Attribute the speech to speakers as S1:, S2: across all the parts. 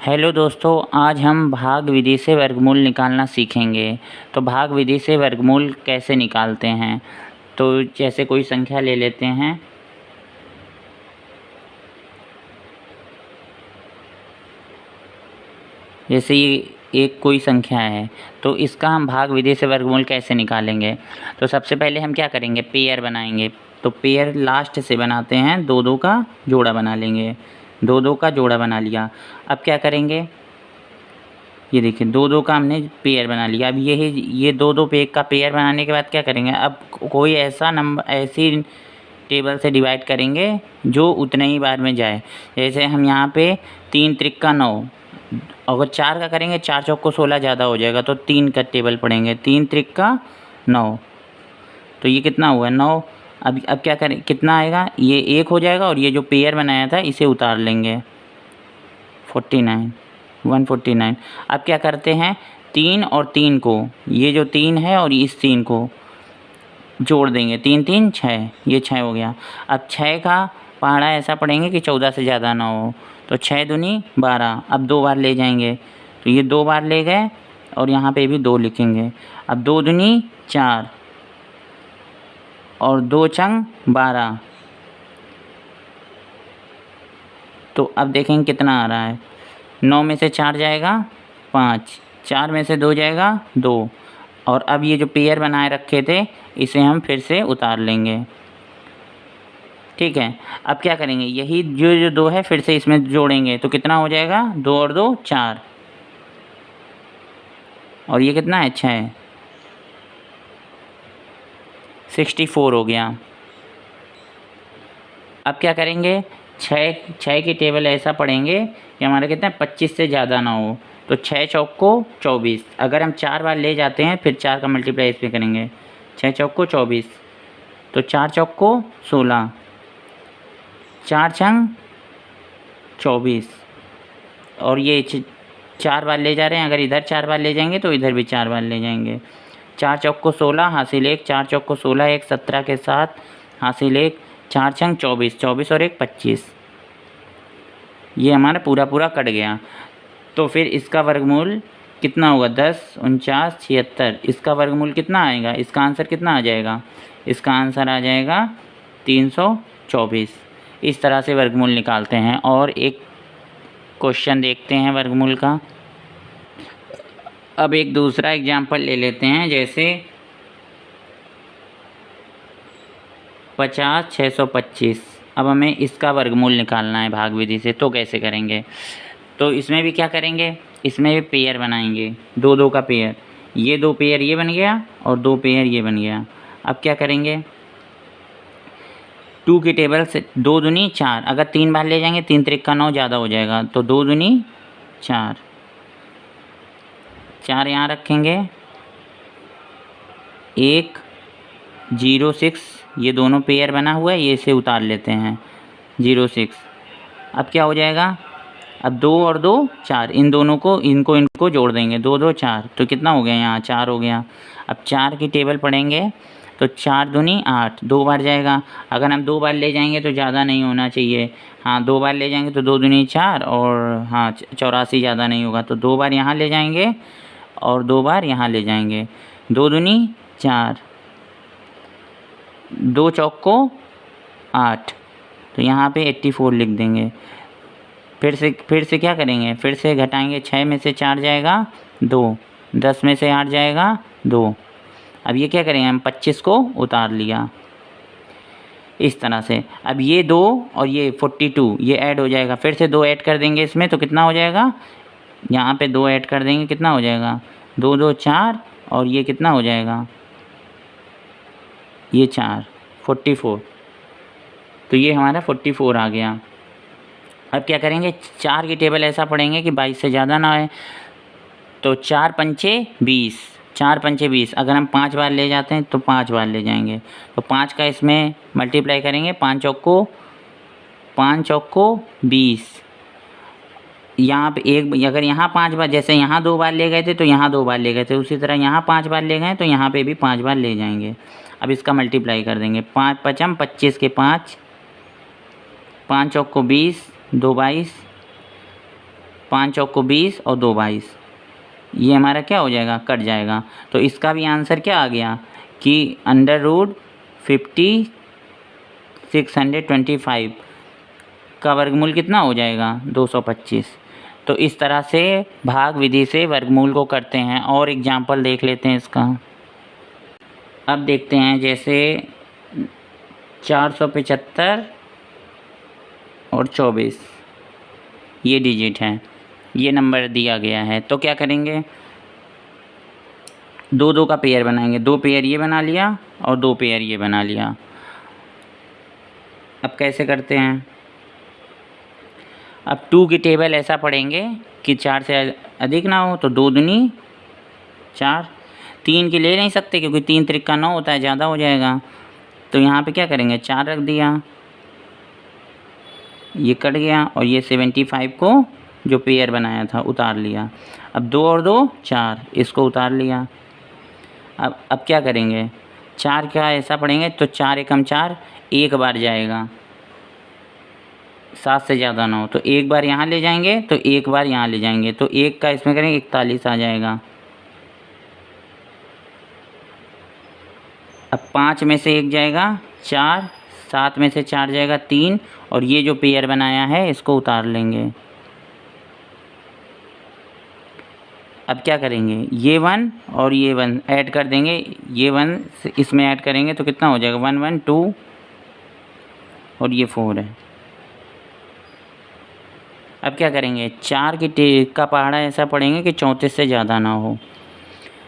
S1: Hello दोस्तों, आज हम भाग विधि से वर्गमूल निकालना सीखेंगे। तो भाग विधि से वर्गमूल कैसे निकालते हैं। तो जैसे कोई संख्या ले लेते हैं, जैसे ये एक कोई संख्या है, तो इसका हम भाग विधि से वर्गमूल कैसे निकालेंगे। तो सबसे पहले हम क्या करेंगे, पेयर बनाएंगे। तो पेयर लास्ट से बनाते हैं, दो दो का जोड़ा बना लेंगे। दो दो का जोड़ा बना लिया। अब क्या करेंगे, ये देखिए दो दो का हमने पेयर बना लिया। अब ये दो दो पे एक का पेयर बनाने के बाद क्या करेंगे, अब कोई ऐसा नंबर ऐसी टेबल से डिवाइड करेंगे जो उतने ही बार में जाए। जैसे हम यहाँ पे 3 त्रिक 9, अगर 4 का करेंगे 4 चौक को 16 ज़्यादा हो जाएगा, तो 3 का टेबल पढ़ेंगे। 3 त्रिक 9, तो ये कितना हुआ 9। अब क्या करें, कितना आएगा, ये 1 हो जाएगा और ये जो पेयर बनाया था इसे उतार लेंगे। 49, 149। अब क्या करते हैं, 3 और 3 को, ये जो 3 है और इस 3 को जोड़ देंगे। 3 3 6, ये 6 हो गया। अब 6 का पहाड़ा ऐसा पढ़ेंगे कि 14 से ज़्यादा ना हो। तो 6 दूनी 12। अब 2 बार ले जाएंगे, तो ये 2 बार ले गए और यहाँ पे भी 2 लिखेंगे। अब 2 दूनी 4 और 2 चंग 12। तो अब देखेंगे कितना आ रहा है। 9 में से 4 जाएगा 5, 4 में से 2 जाएगा 2, और अब ये जो पेयर बनाए रखे थे इसे हम फिर से उतार लेंगे। ठीक है, अब क्या करेंगे, यही जो 2 है फिर से इसमें जोड़ेंगे। तो कितना हो जाएगा, 2 और 2 4, और ये कितना है 6, 64 हो गया। अब क्या करेंगे, 6 की टेबल ऐसा पढ़ेंगे कि हमारा कितना 25 से ज़्यादा ना हो। तो 6 चौक को 24, अगर हम 4 बार ले जाते हैं फिर 4 का मल्टीप्लाई इस पर करेंगे। 6 चौक को 24, तो 4 चौक को 16, 4 छंग 24, और ये 4 बार ले जा रहे हैं। अगर इधर 4 बार ले जाएंगे तो इधर भी 4 बार ले जाएंगे। 4 चौक को 16 हासिल 1, 4 चौक को 16, 1 17 के साथ हासिल 1, 4 छंग 24, 24 और 1 25। ये हमारा पूरा कट गया। तो फिर इसका वर्गमूल कितना होगा, 10 49 76। इसका वर्गमूल कितना आएगा, इसका आंसर कितना आ जाएगा, इसका आंसर आ जाएगा 324। इस तरह से वर्गमूल निकालते हैं। और एक क्वेश्चन देखते हैं वर्गमूल का। अब एक दूसरा एग्जाम्पल ले लेते हैं, जैसे 50 625। अब हमें इसका वर्गमूल निकालना है भाग विधि से। तो कैसे करेंगे, तो इसमें भी क्या करेंगे, इसमें भी पेयर बनाएंगे। 2 2 का पेयर, ये 2 पेयर ये बन गया और 2 पेयर ये बन गया। अब क्या करेंगे, 2 की टेबल से 2 दूनी 4, अगर 3 बार ले जाएंगे 3 त्रिक 9 ज़्यादा हो जाएगा। तो 2 दूनी 4, 4 यहाँ रखेंगे। 1 0 6, ये दोनों पेयर बना हुआ है, ये इसे उतार लेते हैं 0 6। अब क्या हो जाएगा, अब 2 और 2 4, इन दोनों को इनको जोड़ देंगे। 2 2 4, तो कितना हो गया, यहाँ 4 हो गया। अब 4 की टेबल पढ़ेंगे, तो 4 दूनी 8, 2 बार जाएगा। अगर हम 2 बार ले जाएंगे तो ज़्यादा नहीं होना चाहिए। हाँ, 2 बार ले जाएंगे तो 2 दूनी 4, और हाँ 84 ज़्यादा नहीं होगा। तो 2 बार यहाँ ले जाएंगे और 2 बार यहाँ ले जाएंगे। 2 दूनी 4, 2 चौक को 8, तो यहाँ पे 84 लिख देंगे। फिर से क्या करेंगे, फिर से घटाएंगे। 6 में से 4 जाएगा 2, 10 में से 8 जाएगा 2। अब ये क्या करेंगे, हम 25 को उतार लिया इस तरह से। अब ये 2 और ये 42 ये ऐड हो जाएगा। फिर से 2 ऐड कर देंगे इसमें, तो कितना हो जाएगा, यहाँ पे 2 ऐड कर देंगे, कितना हो जाएगा 2 2 4, और ये कितना हो जाएगा, ये 4 44। तो ये हमारा 44 आ गया। अब क्या करेंगे, 4 की टेबल ऐसा पढ़ेंगे कि 22 से ज़्यादा ना आए। तो 4 पंचे 20, 4 पंचे 20, अगर हम 5 बार ले जाते हैं तो 5 बार ले जाएंगे। तो 5 का इसमें मल्टीप्लाई करेंगे। 5 चौक को 20, यहाँ पे एक, अगर यहाँ 5 बार, जैसे यहाँ 2 बार ले गए थे तो यहाँ 2 बार ले गए थे, उसी तरह यहाँ 5 बार ले गए तो यहाँ पे भी 5 बार ले जाएंगे। अब इसका मल्टीप्लाई कर देंगे। 5 पचम 25 के 5, 5 चौक को 20, 2 22, 5 चौक को 20 और 2 22, ये हमारा क्या हो जाएगा, कट जाएगा। तो इसका भी आंसर क्या आ गया कि √50 625 का वर्गमूल कितना हो जाएगा, 225। तो इस तरह से भाग विधि से वर्गमूल को करते हैं। और एग्जाम्पल देख लेते हैं इसका। अब देखते हैं, जैसे 475 और 24 ये डिजिट है, ये नंबर दिया गया है। तो क्या करेंगे, 2 का पेयर बनाएंगे। 2 पेयर ये बना लिया और 2 पेयर ये बना लिया। अब कैसे करते हैं, अब 2 की टेबल ऐसा पढ़ेंगे कि 4 से अधिक ना हो, तो 2 दूनी 4। 3 की ले नहीं सकते क्योंकि 3 त्रिका 9 होता है, ज़्यादा हो जाएगा। तो यहाँ पे क्या करेंगे, 4 रख दिया, ये कट गया और ये 75 को जो पेयर बनाया था उतार लिया। अब 2 और 2 4, इसको उतार लिया। अब क्या करेंगे, 4 का ऐसा पढ़ेंगे तो 4 एकम 4 एक बार जाएगा, 7 से ज़्यादा ना हो, तो एक बार यहाँ ले जाएंगे तो एक बार यहाँ ले जाएंगे, तो 1 का इसमें करेंगे 41 आ जाएगा। अब 5 में से 1 जाएगा 4, 7 में से 4 जाएगा 3, और ये जो पेयर बनाया है इसको उतार लेंगे। अब क्या करेंगे, ये 1 और ये 1 ऐड कर देंगे, ये 1 इसमें ऐड करेंगे तो कितना हो जाएगा, 1 1 2 और ये 4 है। अब क्या करेंगे, 4 का पहाड़ा ऐसा पढ़ेंगे कि 34 से ज़्यादा ना हो,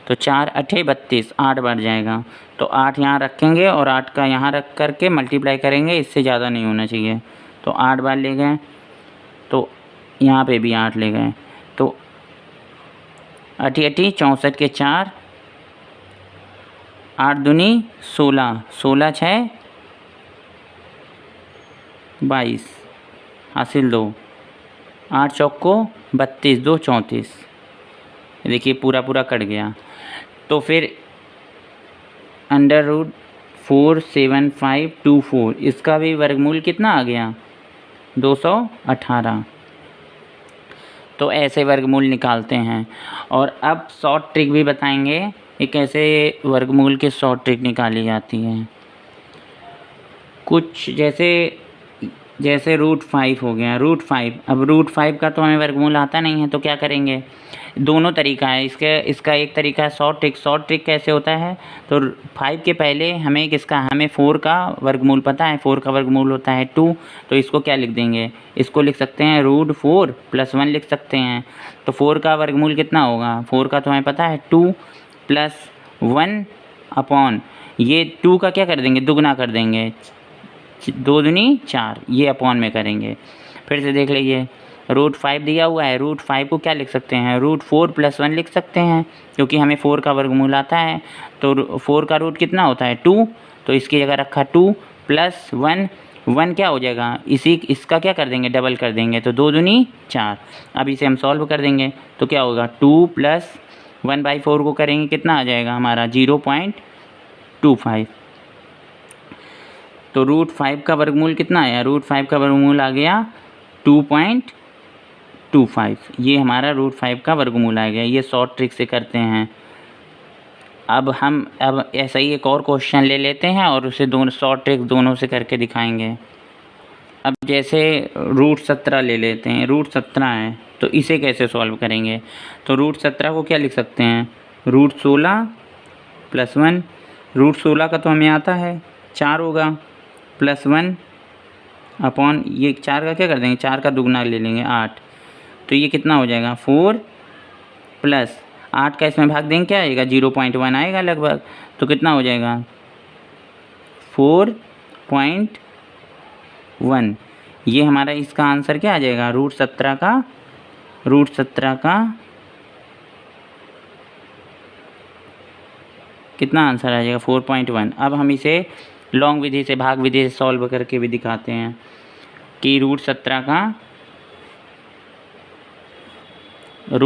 S1: तो 4 8 32, 8 बार जाएगा। तो 8 यहाँ रखेंगे और 8 का यहाँ रख करके मल्टीप्लाई करेंगे, इससे ज़्यादा नहीं होना चाहिए। तो 8 बार ले गए, तो यहाँ पे भी 8 ले गए, तो 8 8 64 के 4, 8 दूनी 16, 16 6 22, हासिल 2, 8 चौक को 32, 2 34। देखिए पूरा कट गया। तो फिर √47524 इसका भी वर्गमूल कितना आ गया, 218। तो ऐसे वर्गमूल निकालते हैं। और अब शॉर्ट ट्रिक भी बताएंगे कि कैसे वर्गमूल की शॉर्ट ट्रिक निकाली जाती है। कुछ जैसे √5 हो गया, √5। अब √5 का तो हमें वर्गमूल आता नहीं है, तो क्या करेंगे, दोनों तरीका है इसका एक तरीका है शॉर्ट ट्रिक। शॉर्ट ट्रिक कैसे होता है, तो 5 के पहले हमें 4 का वर्गमूल पता है, 4 का वर्गमूल होता है 2, तो इसको क्या लिख देंगे, इसको लिख सकते हैं √4 + 1 लिख सकते हैं। तो 4 का वर्गमूल कितना होगा, 4 का तो हमें पता है 2 + 1 अपॉन ये 2 का क्या कर देंगे, दुगना कर देंगे, 2 दूनी 4, ये अपॉन में करेंगे। फिर से देख लीजिए, √5 दिया हुआ है, √5 को क्या लिख सकते हैं, √4 + 1 लिख सकते हैं, क्योंकि हमें 4 का वर्गमूल आता है। तो 4 का रूट कितना होता है, 2, तो इसकी जगह रखा 2 + 1, 1 क्या हो जाएगा, इसका क्या कर देंगे, डबल कर देंगे, तो 2 दूनी 4। अब इसे हम सॉल्व कर देंगे तो क्या होगा, 2 + 1/4 को करेंगे, कितना आ जाएगा हमारा, 0.25। तो √5 का वर्गमूल कितना आया, √5 का वर्गमूल आ गया 2.25। ये हमारा √5 का वर्गमूल आ गया। ये शॉर्ट ट्रिक से करते हैं। अब ऐसा ही एक और क्वेश्चन ले लेते हैं और उसे दोनों शॉर्ट ट्रिक दोनों से करके दिखाएंगे। अब जैसे √17 ले लेते हैं, √17 है, तो इसे कैसे सॉल्व करेंगे, तो √17 को क्या लिख सकते हैं, √16 + 1, √16 का तो हमें आता है 4 होगा, +1 अपॉन ये 4 का क्या कर देंगे, 4 का दुगना ले लेंगे 8, तो ये कितना हो जाएगा, 4 + 8 का इसमें भाग देंगे, क्या आएगा, 0.1 आएगा लगभग, तो कितना हो जाएगा, 4.1। ये हमारा इसका आंसर क्या आ जाएगा, √17 का कितना आंसर आ जाएगा, 4.1। अब हम इसे लॉन्ग विधि से, भाग विधि से सॉल्व करके भी दिखाते हैं कि √17 का अब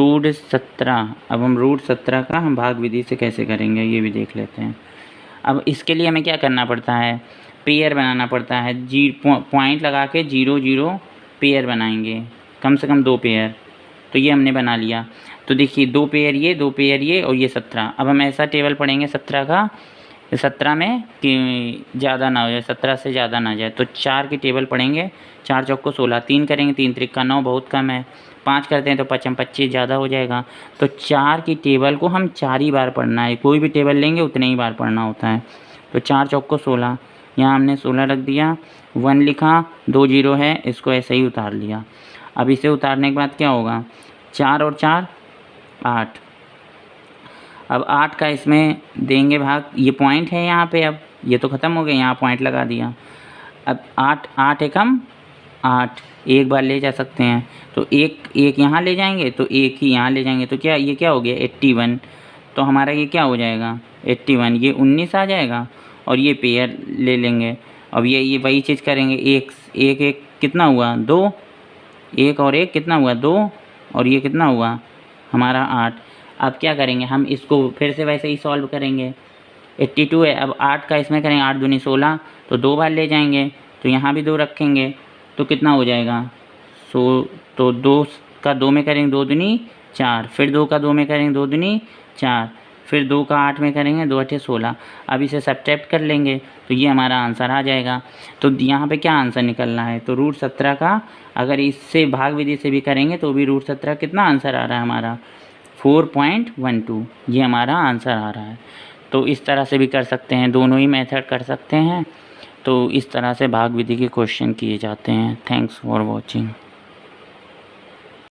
S1: हम √17 का हम भाग विधि से कैसे करेंगे ये भी देख लेते हैं। अब इसके लिए हमें क्या करना पड़ता है, पेयर बनाना पड़ता है। पॉइंट लगा के 0 0 पेयर बनाएंगे, कम से कम 2 पेयर। तो ये हमने बना लिया। तो देखिए 2 पेयर ये, 2 पेयर ये और ये 17। अब हम ऐसा टेबल पढ़ेंगे 17 का, 17 में कि ज़्यादा ना हो जाए, 17 से ज़्यादा ना जाए। तो 4 की टेबल पढ़ेंगे, 4 चौको 16, 3 करेंगे 3 त्रिका 9, बहुत कम है। 5 करते हैं तो 5 25 ज़्यादा हो जाएगा। तो 4 की टेबल को हम 4 ही बार पढ़ना है, कोई भी टेबल लेंगे उतने ही बार पढ़ना होता है। तो 4 चौको 16, यहाँ हमने 16 रख दिया, 1 लिखा, 2 जीरो है, इसको ऐसे ही उतार लिया। अब इसे उतारने के बाद क्या होगा, 4 और 4 8। अब 8 का इसमें देंगे भाग, ये पॉइंट है यहाँ पे, अब ये तो ख़त्म हो गया, यहाँ पॉइंट लगा दिया। अब 8 8 एकम 8, एक बार ले जा सकते हैं, तो एक यहाँ ले जाएंगे तो एक ही यहाँ ले जाएंगे, तो क्या ये क्या हो गया 81। तो हमारा ये क्या हो जाएगा 81, ये 19 आ जाएगा और ये पेयर ले लेंगे। अब ये वही चीज़ करेंगे, एक एक एक कितना हुआ 2, एक और एक कितना हुआ 2, और ये कितना हुआ हमारा 8। अब क्या करेंगे हम इसको फिर से वैसे ही सॉल्व करेंगे। 82 है, अब 8 का इसमें करेंगे, 8 दूनी 16, तो 2 बार ले जाएंगे, तो यहाँ भी 2 रखेंगे, तो कितना हो जाएगा तो 2 का 2 में करेंगे 2 दूनी 4, फिर 2 का 2 में करेंगे 2 दूनी 4, फिर 2 का 8 में करेंगे 2 8 16। अब इसे सब्ट्रैक्ट कर लेंगे तो ये हमारा आंसर आ जाएगा। तो यहाँ पे क्या आंसर निकलना है, तो √17 का अगर इससे भाग विधि से भी करेंगे तो भी √17 कितना आंसर आ रहा है हमारा 4.12, ये हमारा आंसर आ रहा है। तो इस तरह से भी कर सकते हैं, दोनों ही मेथड कर सकते हैं। तो इस तरह से भाग विधि के क्वेश्चन किए जाते हैं। Thanks for watching.